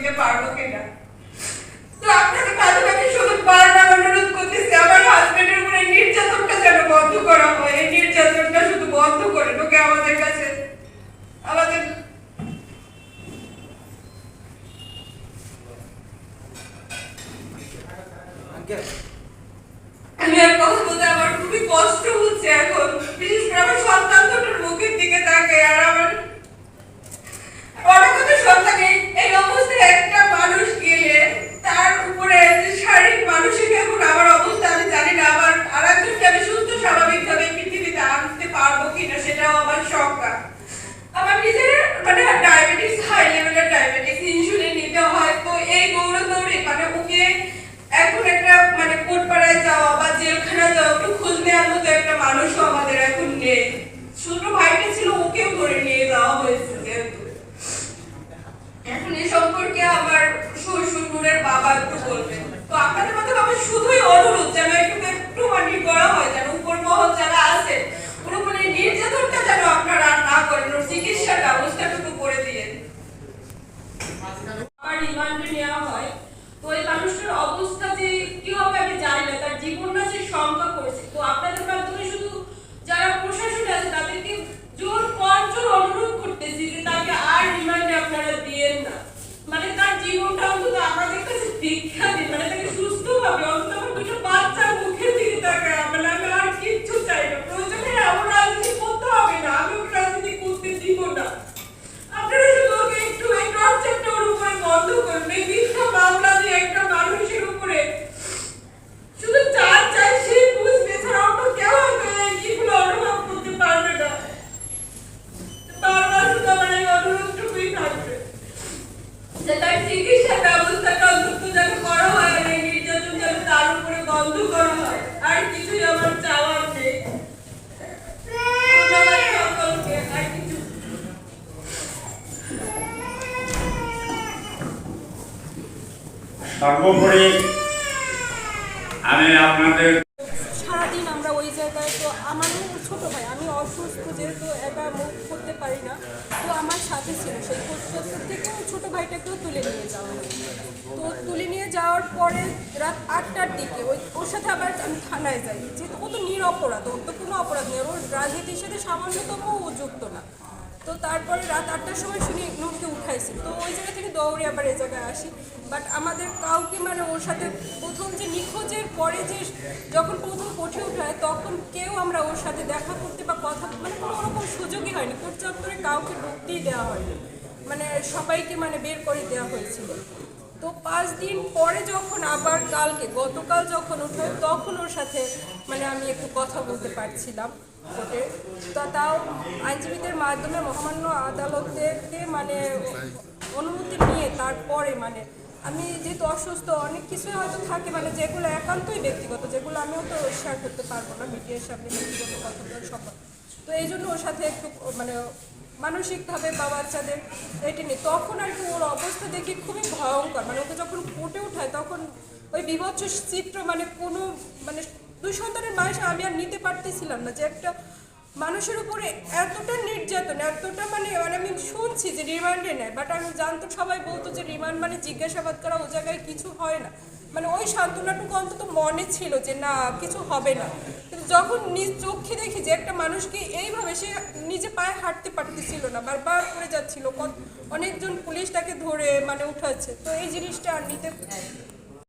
দিতে পারবো কিনা। তো আপনাদের কাছে আমি শুধু বারবার অনুরোধ করতেছি, আমার হাজবেন্ডের উপরে নির্যাতনটা যেন বন্ধ করা হয়। এই নির্যাতনটা শুধু বন্ধ করে ওকে আমাদের কাছে আমাদের আমি আর কথা বলতে আমার খুবই কষ্ট হচ্ছে এখন, বিশেষ করে আমার সন্তান দুটোর মুখের দিকে তাকিয়ে। আর আমার অনেক কথা সন্তানকে এই অবস্থায় একটা মানুষ গেলে তার উপরে শারীরিক মানসিক এখন আমার অবস্থা আমি জানি না। আমার আর একজনকে আমি সুস্থ স্বাভাবিকভাবে পৃথিবীতে আনতে পারবো কিনা সেটাও আমার শঙ্কা। আমার নিজের মানে ডায়াবেটিস, হাই লেভেলের ডায়াবেটিস, ইনসুলিন নিতে হয়। তো এই দৌড়াদৌড়ি মানে ওকে এখন একটা মানে কোটপাড়ায় যাওয়া বা জেলখানা যাওয়া একটু খোঁজ নেওয়ার মতো একটা মানুষও আমাদের এখন নেই। ছোট ভাইটা ছিল, ওকেও ধরে নিয়ে যাওয়া হয়েছে যেহেতু। এখন এই সম্পর্কে আমার শ্বশুরের বাবা একটু বলবেন। তো আপনাদের মধ্যে আমার শুধুই অনুরোধ যেন একটু মানি করা হয়, যেন উপর মহল যারা আছে ওর উপরে নির্যাতনটা যেন আপনারা না করেন, ওর চিকিৎসার ব্যবস্থাটুকু করে দিয়ে আর রিমান্ডে নেওয়া হয়। তো এই মানুষটার অবস্থা যে কি হবে আমি জানি না, তার জীবনটা যে শঙ্কা করছে। তো আপনাদের মাধ্যমে শুধু যারা প্রশাসন আছে তাদেরকে জোর করজোর অনুরোধ করতেছি যে তাকে আর রিমান্ডে আপনারা দিয়েন না। মানে তার জীবনটা অন্তত আমাদের কাছে দীক্ষা দিন, মানে তাকে সুস্থ ভাবে অন্তত আমার দুটো বাচ্চার মুখের দিকে তাকায়। মানে আমি আর কিচ্ছু চাই না, প্রয়োজনে এমন রাজনীতি করতে হবে না, আমি ওকে রাজনীতি করতে দিব না। আপনারা শুধু ওকে একটু এই টর্চারটা ওর উপরে বন্ধ করুন। এই মিথ্যা মামলা দিয়ে একটা মানুষের উপরে শুধু চার চাই সে বুঝবে, ছাড়া অন্য কেউ হয়তো এইগুলো অনুভব করতে পারবে না। বারবার শুধু আমার এই অনুরোধটুকুই থাকবে যে তার চিকিৎসা ব্যবস্থাটা অন্তত যেন করা হয়, আর এই নির্যাতন যেন তার উপরে বন্ধ করা হয়। আর কিছুই আমার চাওয়ার নেই। ধন্যবাদ সকলকে। আর কিছু সর্বোপরি আমি আপনাদের সারাদিন আমরা ওই জায়গায়, তো আমারও ছোটো ভাই, আমি অসুস্থ যেহেতু একা মুভ করতে পারি না, তো আমার সাথে ছিল সেই কোচকোচর থেকে ছোটো ভাইটাকেও তুলে নিয়ে যাওয়া হয়। তো তুলে নিয়ে যাওয়ার পরে রাত 8টার দিকে ওর সাথে আবার আমি থানায় যাই, যেহেতু ও তো নিরপরাধ, ওর তো কোনো অপরাধ নেই, ওর রাজনীতির সাথে সামান্যতম ও যুক্ত না। তো তারপরে রাত 8টার সময় শুনি নুরকে উঠাইছি, তো ওই জায়গা থেকে দৌড়ে আবার এই জায়গায় আসি। বাট আমাদের কাউকে মানে ওর সাথে প্রথম যে নিখোঁজের পরে যে যখন প্রথম কোঠে উঠায় তখন কেউ আমরা ওর সাথে দেখা করতে বা কথা মানে কোনো রকম সুযোগই হয়নি। কোর্ট চত্বরে কাউকে ঢুকতেই দেওয়া হয়নি, মানে সবাইকে মানে বের করে দেওয়া হয়েছিল। তো 5 দিন পরে যখন আবার গতকাল যখন উঠায় তখন ওর সাথে মানে আমি একটু কথা বলতে পারছিলাম কোর্টে। তো তাও আইনজীবীদের মাধ্যমে মহামান্য আদালতে মানে অনুমতি নিয়ে তারপরে মানে আমি যেহেতু অসুস্থ, অনেক কিছুই হয়তো থাকে মানে যেগুলো একান্তই ব্যক্তিগত, যেগুলো আমিও তো শেয়ার করতে পারবো না মিডিয়ার সামনে, ব্যক্তিগত কথাগুলো সব। তো এই জন্য ওর সাথে একটু মানে মানসিকভাবে বা বাচ্চাদের এটি নিয়ে তখন আর কি ওর অবস্থা দেখি খুবই ভয়ঙ্কর। মানে ওকে যখন ফুটে উঠায় তখন ওই বিভৎস চিত্র মানে কোনো মানে 2 সন্তানের মায়ের আমি আর নিতে পারতেছিলাম না যে একটা মানুষের উপরে এতটা নির্যাতন, এতটা মানে আমি শুনছি যে রিমান্ডে নেয়, বাট আমি জানতো সবাই বলতো যে রিমান্ড মানে জিজ্ঞাসাবাদ করা, ও জায়গায় কিছু হয় না। মানে ওই সান্ত্বনাটুকু অন্তত মনে ছিল যে না কিছু হবে না। কিন্তু যখন নিজ চোখে দেখি যে একটা মানুষকে এইভাবে সে নিজে পায়ে হাঁটতে পারতেছিল না, বারবার করে যাচ্ছিল, অনেকজন পুলিশ তাকে ধরে মানে উঠাচ্ছে, তো এই জিনিসটা আর নিতে